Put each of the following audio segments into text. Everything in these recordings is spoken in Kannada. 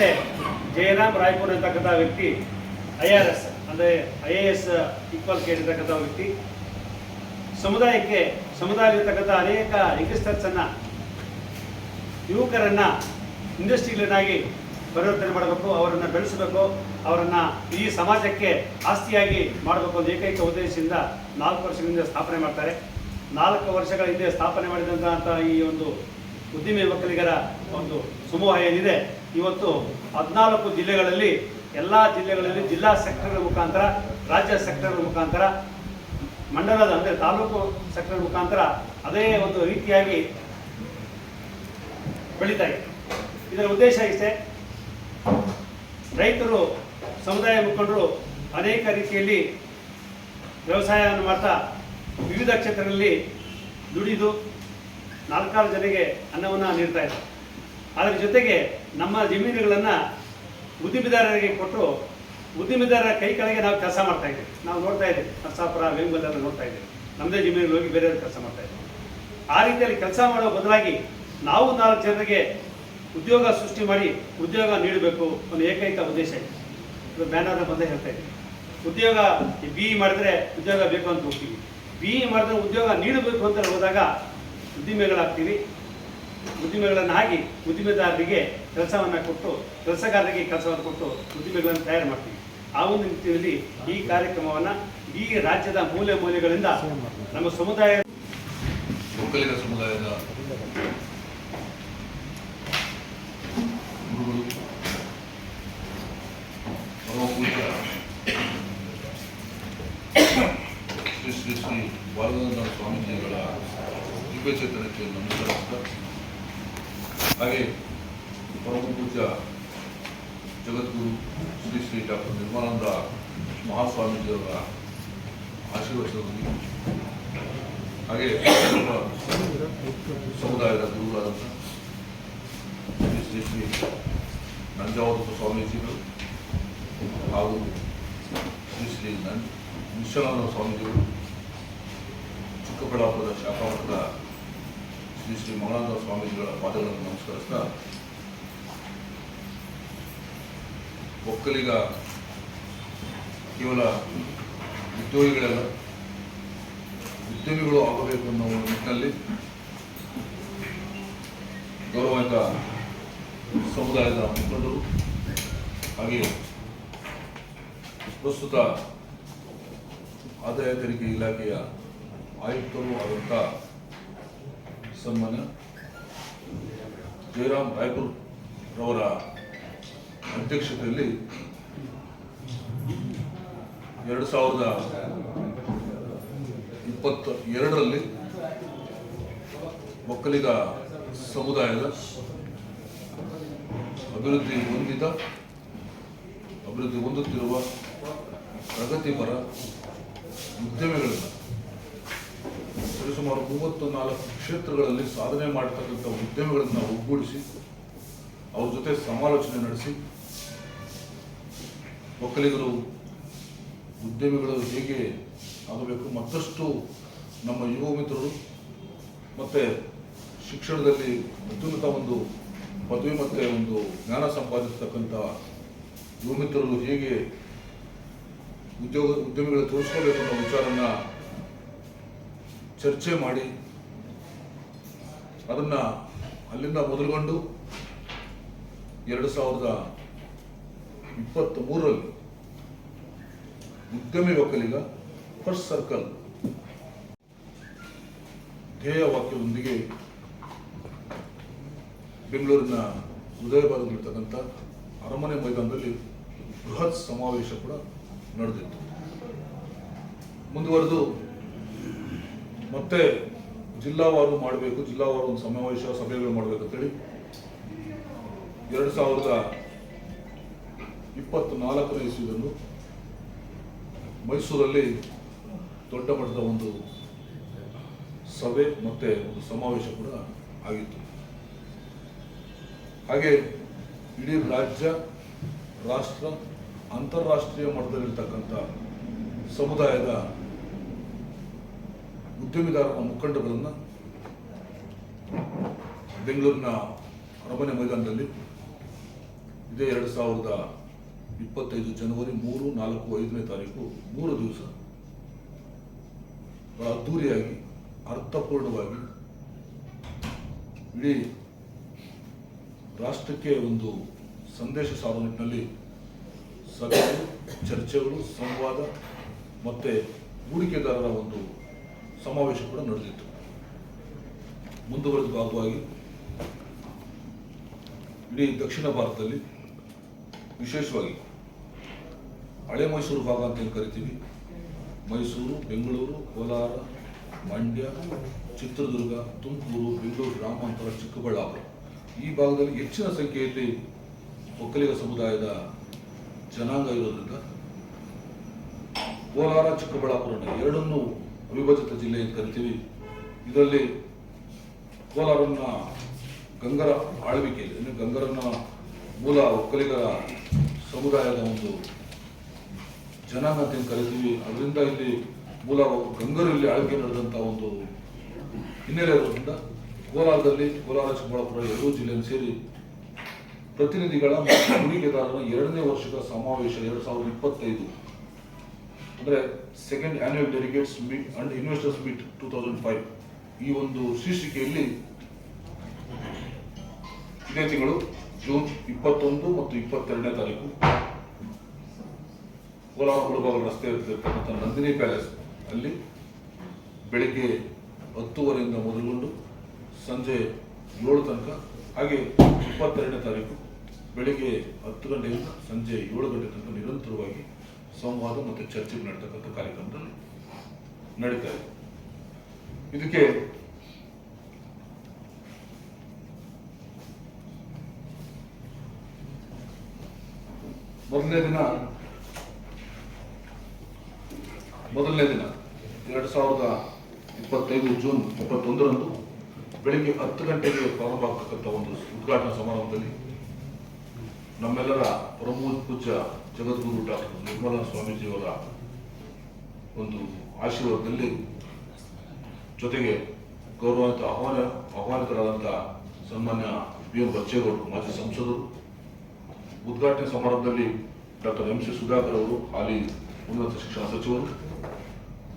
ಹಿಂದೆ ಜಯರಾಮ್ ರಾಯ್ಪುರ್ ಅಂತಕ್ಕಂಥ ವ್ಯಕ್ತಿ IRS ಅಂದರೆ IAS ಈಕ್ವಲ್ ಕೇಳಿರ್ತಕ್ಕಂಥ ವ್ಯಕ್ತಿ ಸಮುದಾಯದಲ್ಲಿರ್ತಕ್ಕಂಥ ಅನೇಕ ಯಂಗ್ಸ್ಟರ್ಸನ್ನು ಯುವಕರನ್ನು ಇಂಡಸ್ಟ್ರಿಗಳನ್ನಾಗಿ ಪರಿವರ್ತನೆ ಮಾಡಬೇಕು, ಅವರನ್ನು ಬೆಳೆಸಬೇಕು, ಅವರನ್ನು ಈ ಸಮಾಜಕ್ಕೆ ಆಸ್ತಿಯಾಗಿ ಮಾಡಬೇಕು ಅಂತ ಏಕೈಕ ಉದ್ದೇಶದಿಂದ 4 ವರ್ಷಗಳಿಂದ ಸ್ಥಾಪನೆ ಮಾಡ್ತಾರೆ. 4 ವರ್ಷಗಳ ಹಿಂದೆ ಸ್ಥಾಪನೆ ಮಾಡಿದಂಥ ಈ ಒಂದು ಉದ್ದಿಮೆ ಒಕ್ಕಲಿಗರ ಒಂದು ಸಮೂಹ ಏನಿದೆ, ಇವತ್ತು 14 ಜಿಲ್ಲೆಗಳಲ್ಲಿ, ಎಲ್ಲ ಜಿಲ್ಲೆಗಳಲ್ಲಿ ಜಿಲ್ಲಾ ಸೆಕ್ಟರ್ಗಳ ಮುಖಾಂತರ, ರಾಜ್ಯ ಸೆಕ್ಟರ್ಗಳ ಮುಖಾಂತರ, ಮಂಡಲದ ಅಂದರೆ ತಾಲೂಕು ಸೆಕ್ಟರ್ ಮುಖಾಂತರ ಅದೇ ಒಂದು ರೀತಿಯಾಗಿ ಬೆಳೀತಾ ಇದೆ. ಇದರ ಉದ್ದೇಶ ಇಷ್ಟೇ, ರೈತರು, ಸಮುದಾಯ ಮುಖಂಡರು ಅನೇಕ ರೀತಿಯಲ್ಲಿ ವ್ಯವಸಾಯವನ್ನು ಮಾಡ್ತಾ ವಿವಿಧ ಕ್ಷೇತ್ರಗಳಲ್ಲಿ ದುಡಿದು 4 ಜನರಿಗೆ ಅನ್ನವನ್ನು ನೀಡ್ತಾ ಇದ್ದಾರೆ. ಅದರ ಜೊತೆಗೆ ನಮ್ಮ ಜಮೀನುಗಳನ್ನು ಉದ್ದಿಮೆದಾರರಿಗೆ ಕೊಟ್ಟು ಉದ್ದಿಮೆದಾರರ ಕೈ ಕೆಳಗೆ ನಾವು ಕೆಲಸ ಮಾಡ್ತಾ ಇದ್ದೀವಿ. ನಾವು ನೋಡ್ತಾ ಇದ್ದೀವಿ, ನರಸಾಪುರ, ವೇಂಗಲ್ಲೆಲ್ಲ ನೋಡ್ತಾ ಇದ್ದೀವಿ, ನಮ್ಮದೇ ಜಮೀನಿಗೆ ಹೋಗಿ ಬೇರೆಯವ್ರ ಕೆಲಸ ಮಾಡ್ತಾ ಇದ್ದೀವಿ. ಆ ರೀತಿಯಲ್ಲಿ ಕೆಲಸ ಮಾಡೋ ಬದಲಾಗಿ ನಾವು 4 ಜನರಿಗೆ ಉದ್ಯೋಗ ಸೃಷ್ಟಿ ಮಾಡಿ ಉದ್ಯೋಗ ನೀಡಬೇಕು ಅನ್ನೋ ಏಕೈಕ ಉದ್ದೇಶ ಇದೆ. ಇದು ಬ್ಯಾನರ್ನ ಬಂದೇ ಹೇಳ್ತಾ ಇದ್ದೀವಿ. ಉದ್ಯೋಗ BE ಮಾಡಿದ್ರೆ ಉದ್ಯೋಗ ಬೇಕು ಅಂತ ಹೋಗ್ತೀವಿ, BE ಮಾಡಿದ್ರೆ ಉದ್ಯೋಗ ನೀಡಬೇಕು ಅಂತ ಹೋದಾಗ ಉದ್ದಿಮೆಗಳಾಗ್ತೀವಿ. ಉದ್ದಿಮೆಗಳನ್ನು ಆಗಿ ಉದ್ದಿಮೆದಾರರಿಗೆ ಕೆಲಸವನ್ನು ಕೊಟ್ಟು, ಕೆಲಸಗಾರರಿಗೆ ಕೆಲಸವನ್ನು ಕೊಟ್ಟು ಉದ್ದಿಮೆಗಳನ್ನು ತಯಾರು ಮಾಡ್ತೀವಿ. ಆ ಒಂದು ನಿಟ್ಟಿನಲ್ಲಿ ಈ ಕಾರ್ಯಕ್ರಮವನ್ನು ಈ ರಾಜ್ಯದ ಮೂಲೆ ಮೂಲೆಗಳಿಂದ ನಮ್ಮ ಸಮುದಾಯ ಒಕ್ಕಲಿಗ ಸಮುದಾಯದ ಗುರುಗಳು, ಪರಮಪೂಜ್ಯ ಶ್ರೀ ಶ್ರೀ ಶ್ರೀ ಬಾಲಗಂಗಾಧರ ಸ್ವಾಮೀಜಿಗಳ ದಿವ್ಯಚೇತನಕ್ಕೆ ನಮಸ್ಕಾರ. ಹಾಗೆ ಪರಮಪೂಜ್ಯ ಜಗದ್ಗುರು ಶ್ರೀ ಶ್ರೀ ಡಾಕ್ಟರ್ ನಿರ್ಮಲಾನಂದ ಮಹಾಸ್ವಾಮೀಜಿಯವರ ಆಶೀರ್ವಚನದಲ್ಲಿ, ಹಾಗೆ ಸಮುದಾಯದ ಗುರುಗಳಾದಂಥ ಶ್ರೀ ಶ್ರೀ ನಂಜಾವತ ಸ್ವಾಮೀಜಿಗಳು ಹಾಗೂ ಶ್ರೀ ಶ್ರೀ ನಿಶ್ಚಲಾನಂದ ಸ್ವಾಮೀಜಿಗಳು, ಚಿಕ್ಕಬಳ್ಳಾಪುರದ ಶಾಖಾಮಠದ ಶ್ರೀ ಶ್ರೀ ಮಂಗಳಾನಂದ ಸ್ವಾಮೀಜಿಗಳ ಪಾದಗಳನ್ನು ನಮಸ್ಕರಿಸ್ತಾ, ಒಕ್ಕಲಿಗ ಕೇವಲ ಉದ್ಯೋಗಿಗಳೆಲ್ಲ ಉದ್ಯಮಿಗಳು ಆಗಬೇಕು ಅನ್ನೋ ನಿಟ್ಟಿನಲ್ಲಿ ಗೌರವಾನ್ವಿತ ಸಮುದಾಯದ ಮುಖಂಡರು ಹಾಗೆ ಪ್ರಸ್ತುತ ಆದಾಯ ತೆರಿಗೆ ಇಲಾಖೆಯ ಆಯುಕ್ತರು ಆದಂಥ ಸನ್ಮಾನ್ಯ ಜಯರಾಮ್ ರಾಯ್ಪುರ್ ರವರ ಅಧ್ಯಕ್ಷತೆಯಲ್ಲಿ 2022ರಲ್ಲಿ ಒಕ್ಕಲಿಗ ಸಮುದಾಯದ ಅಭಿವೃದ್ಧಿ ಹೊಂದುತ್ತಿರುವ ಪ್ರಗತಿಪರ ಉದ್ಯಮಿಗಳನ್ನು ಸರಿಸುಮಾರು 34 ಕ್ಷೇತ್ರಗಳಲ್ಲಿ ಸಾಧನೆ ಮಾಡತಕ್ಕಂಥ ಉದ್ಯಮಿಗಳನ್ನು ಒಗ್ಗೂಡಿಸಿ ಅವ್ರ ಜೊತೆ ಸಮಾಲೋಚನೆ ನಡೆಸಿ ಒಕ್ಕಲಿಗರು ಉದ್ಯಮಿಗಳು ಹೇಗೆ ಆಗಬೇಕು, ಮತ್ತಷ್ಟು ನಮ್ಮ ಯುವ ಮಿತ್ರರು ಮತ್ತು ಶಿಕ್ಷಣದಲ್ಲಿ ಅತ್ಯುನ್ನತ ಒಂದು ಪದವಿ ಮತ್ತು ಒಂದು ಜ್ಞಾನ ಸಂಪಾದಿಸತಕ್ಕಂಥ ಯುವ ಮಿತ್ರರು ಹೇಗೆ ಉದ್ಯಮಿಗಳು ತೋರಿಸ್ಕೋಬೇಕು ಅನ್ನೋ ವಿಚಾರನ ಚರ್ಚೆ ಮಾಡಿ ಅದನ್ನು ಅಲ್ಲಿಂದ ಮೊದಲುಗೊಂಡು 2023ರಲ್ಲಿ ಉದ್ಯಮಿ ಒಕ್ಕಲಿಗ ಫಸ್ಟ್ ಸರ್ಕಲ್ ಧ್ಯೇಯ ವಾಕ್ಯದೊಂದಿಗೆ ಬೆಂಗಳೂರಿನ ಹೃದಯ ಭಾಗದಲ್ಲಿರ್ತಕ್ಕಂಥ ಅರಮನೆ ಮೈದಾನದಲ್ಲಿ ಬೃಹತ್ ಸಮಾವೇಶ ಕೂಡ ನಡೆದಿತ್ತು. ಮುಂದುವರೆದು ಮತ್ತೆ ಜಿಲ್ಲಾವಾರು ಮಾಡಬೇಕು, ಜಿಲ್ಲಾವಾರು ಒಂದು ಸಮಾವೇಶ ಸಭೆಗಳು ಮಾಡಬೇಕಂತೇಳಿ 2024ನೇ ಇಸ್ವಿಯನ್ನು ಮೈಸೂರಲ್ಲಿ ದೊಡ್ಡ ಮಟ್ಟದ ಒಂದು ಸಭೆ ಮತ್ತು ಒಂದು ಸಮಾವೇಶ ಕೂಡ ಆಗಿತ್ತು. ಹಾಗೆ ಇಡೀ ರಾಜ್ಯ, ರಾಷ್ಟ್ರ, ಅಂತಾರಾಷ್ಟ್ರೀಯ ಮಟ್ಟದಲ್ಲಿರ್ತಕ್ಕಂಥ ಸಮುದಾಯದ ಉದ್ಯಮಿದಾರರ ಮುಖಂಡಗಳನ್ನು ಬೆಂಗಳೂರಿನ ಅರಮನೆ ಮೈದಾನದಲ್ಲಿ ಇದೇ 2025 ಜನವರಿ 3, 4, 5ನೇ ತಾರೀಕು 3 ದಿವಸ ಅದ್ದೂರಿಯಾಗಿ ಅರ್ಥಪೂರ್ಣವಾಗಿ ಇಡೀ ರಾಷ್ಟ್ರಕ್ಕೆ ಒಂದು ಸಂದೇಶ ಸಾರುವ ನಿಟ್ಟಿನಲ್ಲಿ ಸಭೆಗಳು, ಚರ್ಚೆಗಳು, ಸಂವಾದ ಮತ್ತು ಹೂಡಿಕೆದಾರರ ಒಂದು ಸಮಾವೇಶ ಕೂಡ ನಡೆದಿತ್ತು. ಮುಂದುವರೆದ ಭಾಗವಾಗಿ ಇಡೀ ದಕ್ಷಿಣ ಭಾರತದಲ್ಲಿ ವಿಶೇಷವಾಗಿ ಹಳೆ ಮೈಸೂರು ಭಾಗ ಅಂತ ಏನು ಕರಿತೀವಿ, ಮೈಸೂರು, ಬೆಂಗಳೂರು, ಕೋಲಾರ, ಮಂಡ್ಯ, ಚಿತ್ರದುರ್ಗ, ತುಮಕೂರು, ಬೆಂಗಳೂರು ಗ್ರಾಮಾಂತರ, ಚಿಕ್ಕಬಳ್ಳಾಪುರ ಈ ಭಾಗದಲ್ಲಿ ಹೆಚ್ಚಿನ ಸಂಖ್ಯೆಯಲ್ಲಿ ಒಕ್ಕಲಿಗ ಸಮುದಾಯದ ಜನಾಂಗ ಇರೋದ್ರಿಂದ ಕೋಲಾರ, ಚಿಕ್ಕಬಳ್ಳಾಪುರ ಎರಡನ್ನೂ ಅವಿಭಜಿತ ಜಿಲ್ಲೆ ಅಂತ ಕರಿತೀವಿ. ಇದರಲ್ಲಿ ಕೋಲಾರನ್ನ ಗಂಗರ ಆಳ್ವಿಕೆಯಲ್ಲಿ ಅಂದರೆ ಗಂಗರನ್ನ ಮೂಲ ಒಕ್ಕಲಿಗರ ಸಮುದಾಯದ ಒಂದು ಜನಾಂಗ ಅಂತ ಏನು ಕರಿತೀವಿ. ಅದರಿಂದ ಇಲ್ಲಿ ಮೂಲ ಗಂಗರು ಇಲ್ಲಿ ಆಳ್ವಿಕೆ ನಡೆದಂಥ ಒಂದು ಹಿನ್ನೆಲೆ ಇರೋದ್ರಿಂದ ಕೋಲಾರದಲ್ಲಿ ಕೋಲಾರ, ಚಿಕ್ಕಬಳ್ಳಾಪುರ ಎರಡೂ ಜಿಲ್ಲೆಯನ್ನು ಸೇರಿ ಪ್ರತಿನಿಧಿಗಳ ಮತ್ತು ಹೂಡಿಕೆದಾರರ 2ನೇ ವರ್ಷದ ಸಮಾವೇಶ 2025 ಅಂದರೆ second annual delegates meet and investors meet 2005 ಈ ಒಂದು ಶೀರ್ಷಿಕೆಯಲ್ಲಿ ಇದೇ ತಿಂಗಳು ಜೂನ್ 21 ಮತ್ತು 22ನೇ ತಾರೀಕು ಕೋಲಾರ ಮುಳಬಾಗಿಲು ರಸ್ತೆಯಲ್ಲಿರ್ತಕ್ಕಂಥ ನಂದಿನಿ ಪ್ಯಾಲೇಸ್ ಅಲ್ಲಿ ಬೆಳಿಗ್ಗೆ 10:30 ಮೊದಲುಗೊಂಡು ಸಂಜೆ 7 ತನಕ, ಹಾಗೆ 22ನೇ ತಾರೀಕು ಬೆಳಿಗ್ಗೆ 10 ಗಂಟೆಯಿಂದ ಸಂಜೆ 7 ಗಂಟೆ ತನಕ ನಿರಂತರವಾಗಿ ಸಂವಾದ ಮತ್ತು ಚರ್ಚೆ ನಡೆತಕ್ಕಂಥ ಕಾರ್ಯಕ್ರಮದಲ್ಲಿ ನಡೀತಾ ಇದೆ. ಇದಕ್ಕೆ ಮೊದಲನೇ ದಿನ 2025 ಜೂನ್ 21ರಂದು ಬೆಳಿಗ್ಗೆ 10 ಗಂಟೆಗೆ ಪ್ರಾರಂಭ ಆಗ್ತಕ್ಕಂಥ ಒಂದು ಉದ್ಘಾಟನಾ ಸಮಾರಂಭದಲ್ಲಿ ನಮ್ಮೆಲ್ಲರ ಪೂಜ್ಯ ಜಗದ್ಗುರು ಡಾಕ್ಟರ್ ನಿರ್ಮಲಾ ಸ್ವಾಮೀಜಿಯವರ ಒಂದು ಆಶೀರ್ವಾದದಲ್ಲಿ ಜೊತೆಗೆ ಗೌರವಾನ್ವಿತ ಆಹ್ವಾನಿತರಾದಂಥ ಸನ್ಮಾನ್ಯ BN ಬಚ್ಚೇಗೌಡರು, ಮಾಜಿ ಸಂಸದರು, ಉದ್ಘಾಟನೆ ಸಮಾರಂಭದಲ್ಲಿ ಡಾಕ್ಟರ್ MC ಸುಧಾಕರ್ ಅವರು, ಹಾಲಿ ಉನ್ನತ ಶಿಕ್ಷಣ ಸಚಿವರು,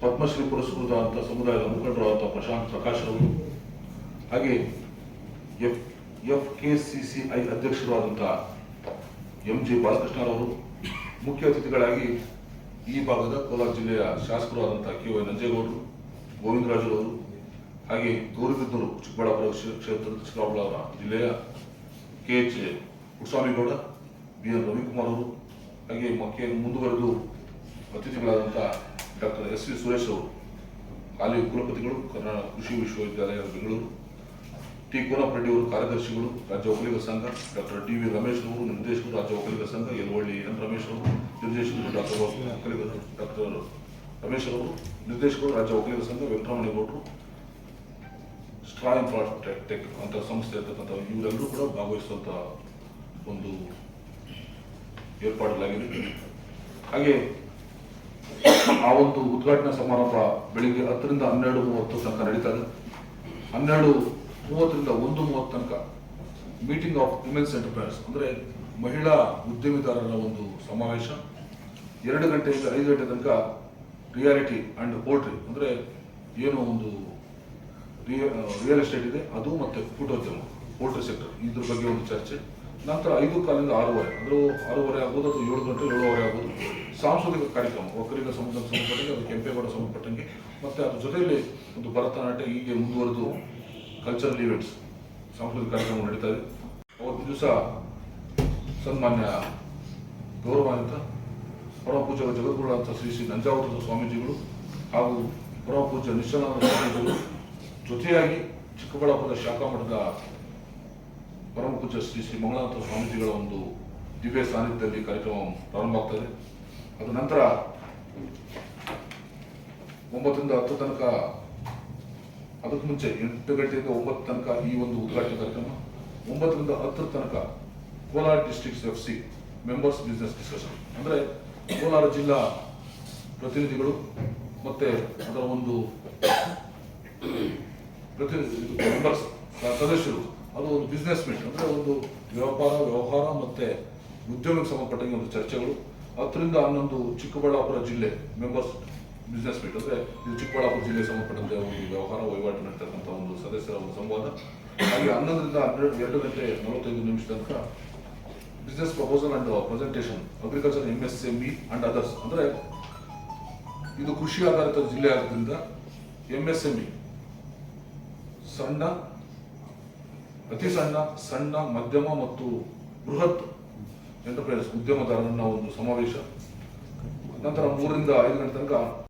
ಪದ್ಮಶ್ರೀ ಪುರಸ್ಕೃತ ಸಮುದಾಯದ ಮುಖಂಡರಾದಂಥ ಪ್ರಶಾಂತ್ ಪ್ರಕಾಶ್ ಅವರು, ಹಾಗೆ FKCCI ಅಧ್ಯಕ್ಷರಾದಂಥ MG ಬಾಲಕೃಷ್ಣರವರು, ಮುಖ್ಯ ಅತಿಥಿಗಳಾಗಿ ಈ ಭಾಗದ ಕೋಲಾರ ಜಿಲ್ಲೆಯ ಶಾಸಕರಾದಂಥ KY ನಂಜೇಗೌಡರು, ಗೋವಿಂದರಾಜರವರು, ಹಾಗೆ ಗೌರಿಬಿದನೂರು ಚಿಕ್ಕಬಳ್ಳಾಪುರ ಕ್ಷೇತ್ರದ ಚಿಕ್ಕಬಳ್ಳಾಪುರ ಜಿಲ್ಲೆಯ KH ಪುಟ್ಟಸ್ವಾಮಿಗೌಡ, BN ರವಿಕುಮಾರ್ ಅವರು, ಹಾಗೆ ಮುಂದುವರೆದು ಅತಿಥಿಗಳಾದಂಥ ಡಾಕ್ಟರ್ SV ಸುರೇಶ್ ಅವರು, ಹಾಲಿ ಕುಲಪತಿಗಳು, ಕರ್ನಾಟಕ ಕೃಷಿ ವಿಶ್ವವಿದ್ಯಾಲಯ ಬೆಂಗಳೂರು, T ಕೋನಪ್ರೆಡ್ಡಿ ಅವರು, ಕಾರ್ಯದರ್ಶಿಗಳು, ರಾಜ್ಯ ಒಕ್ಕಲಿಗ ಸಂಘ, ಡಾಕ್ಟರ್ DV ರಮೇಶ್ ಅವರು, ನಿರ್ದೇಶಕರು, ರಾಜ್ಯ ಒಕ್ಕಲಿಗ ಸಂಘ, ಯಲವಳ್ಳಿ N ರಮೇಶ್ ಅವರು, ನಿರ್ದೇಶಕರು, ಡಾಕ್ಟರ್ ರಮೇಶ್ ಅವರು, ನಿರ್ದೇಶಕರು, ರಾಜ್ಯ ಒಕ್ಕಲಿಗ ಸಂಘ, ವೆಂಕಟರಮಣೇಗೌಡರು, ಸ್ಟ್ರಾ ಇನ್ಫ್ರಾಟೆಕ್ ಅಂತ ಸಂಸ್ಥೆ ಇರ್ತಕ್ಕಂಥ ಇವರೆಲ್ಲರೂ ಕೂಡ ಭಾಗವಹಿಸುವಂಥ ಒಂದು ಏರ್ಪಾಡಲಾಗಿದೆ. ಹಾಗೆ ಆ ಒಂದು ಉದ್ಘಾಟನಾ ಸಮಾರಂಭ ಬೆಳಿಗ್ಗೆ 10ರಿಂದ 12:30 ತನಕ ನಡೀತದೆ. 12:30ರಿಂದ 1:30 ತನಕ ಮೀಟಿಂಗ್ ಆಫ್ ವುಮೆನ್ಸ್ ಎಂಟರ್ಪ್ರೈನರ್ಸ್ ಅಂದರೆ ಮಹಿಳಾ ಉದ್ಯಮಿದಾರರ ಒಂದು ಸಮಾವೇಶ. 2 ಗಂಟೆಯಿಂದ 5 ಗಂಟೆ ತನಕ ರಿಯಾಲಿಟಿ ಅಂಡ್ ಪೋಲ್ಟ್ರಿ ಅಂದರೆ ಏನು ಒಂದು ರಿಯಲ್ ಎಸ್ಟೇಟ್ ಇದೆ ಅದು ಮತ್ತು ಕುಟೋದ್ಯಮ, ಪೋಲ್ಟ್ರಿ ಸೆಕ್ಟರ್, ಇದ್ರ ಬಗ್ಗೆ ಒಂದು ಚರ್ಚೆ. ನಂತರ 5:15ರಿಂದ 6:30 ಅಂದರೆ 6:30 ಆಗ್ಬೋದು ಅಥವಾ 7 ಗಂಟೆ 7:30 ಆಗ್ಬೋದು ಸಾಂಸ್ಕೃತಿಕ ಕಾರ್ಯಕ್ರಮ, ಒಕ್ಕಲಿಗ ಸಮುದಾಯಕ್ಕೆ ಸಂಬಂಧಪಟ್ಟಂಗೆ, ಅದು ಕೆಂಪೇಗೌಡ ಸಂಬಂಧಪಟ್ಟಂಗೆ, ಮತ್ತು ಅದ್ರ ಜೊತೆಯಲ್ಲಿ ಒಂದು ಭರತನಾಟ್ಯ, ಹೀಗೆ ಮುಂದುವರೆದು ಕಲ್ಚರಲ್ ಈವೆಂಟ್ಸ್, ಸಾಂಸ್ಕೃತಿಕ ಕಾರ್ಯಕ್ರಮ ನಡೀತಾ ಇದೆ. ಅವತ್ತು ದಿವಸ ಸನ್ಮಾನ್ಯ ಗೌರವಾನ್ವಿತ ಪರಮ ಪೂಜ್ಯ ಜಗದ್ಗುರುಗಳಾದಂಥ ಶ್ರೀ ನಂಜಾವತಾರ ಸ್ವಾಮೀಜಿಗಳು ಹಾಗೂ ಪರಮ ಪೂಜ್ಯ ನಿಶ್ಚಲಾನಂದ ಸ್ವಾಮೀಜಿಗಳು ಜೊತೆಯಾಗಿ ಚಿಕ್ಕಬಳ್ಳಾಪುರದ ಶಾಖಾ ಮಠದ ಪರಮ ಪೂಜ್ಯ ಶ್ರೀ ಮಂಗಳಾನಾಥ ಸ್ವಾಮೀಜಿಗಳ ಒಂದು ದಿವ್ಯ ಸಾನ್ನಿಧ್ಯದಲ್ಲಿ ಕಾರ್ಯಕ್ರಮ ಪ್ರಾರಂಭ ಆಗ್ತದೆ. ಅದ ನಂತರ 9ರಿಂದ 10 ತನಕ, ಅದಕ್ಕೆ ಮುಂಚೆ 8 ಗಂಟೆಯಿಂದ 9 ತನಕ ಈ ಒಂದು ಉದ್ಘಾಟನಾ ಕಾರ್ಯಕ್ರಮ. 9ರಿಂದ 10 ತನಕ Kolar district FC members business discussion ಅಂದರೆ ಕೋಲಾರ ಜಿಲ್ಲಾ ಪ್ರತಿನಿಧಿಗಳು ಮತ್ತು ಅದರ ಒಂದು ಮೆಂಬರ್ಸ್ ಸದಸ್ಯರು, ಅದು ಒಂದು ಬಿಸ್ನೆಸ್ ಮೀಟ್ ಅಂದರೆ ಒಂದು ವ್ಯವಹಾರ ಮತ್ತು ಉದ್ಯಮಕ್ಕೆ ಸಂಬಂಧಪಟ್ಟಂಗೆ ಒಂದು ಚರ್ಚೆಗಳು. 10 ರಿಂದ 11 ಚಿಕ್ಕಬಳ್ಳಾಪುರ ಜಿಲ್ಲೆ ಮೆಂಬರ್ಸ್ ಬಿಸ್ನೆಸ್ ಮೀಟ್, ಅಂದರೆ ಇದು ಚಿಕ್ಕಬಳ್ಳಾಪುರ ಜಿಲ್ಲೆಗೆ ಸಂಬಂಧಪಟ್ಟಂತೆ ಒಂದು ವ್ಯವಹಾರ ವಹಿವಾಟು ನಡೆತಕ್ಕಂಥ ಒಂದು ಸದಸ್ಯರ ಒಂದು ಸಂವಾದ. ಹಾಗೆ 11 ರಿಂದ 2 ಗಂಟೆ 45 ನಿಮಿಷ ತನಕ business proposal and presentation agriculture MSME and others. ಅಂದರೆ ಇದು ಕೃಷಿ ಆಧಾರಿತ ಜಿಲ್ಲೆ ಆಗೋದ್ರಿಂದ MSME ಅತಿ ಸಣ್ಣ ಮಧ್ಯಮ ಮತ್ತು ಬೃಹತ್ ಎಂಟರ್ಪ್ರೈಸ್ ಉದ್ಯಮದಾರರನ್ನ ಒಂದು ಸಮಾವೇಶ. ನಂತರ 3 ರಿಂದ 5 ಗಂಟೆ ತನಕ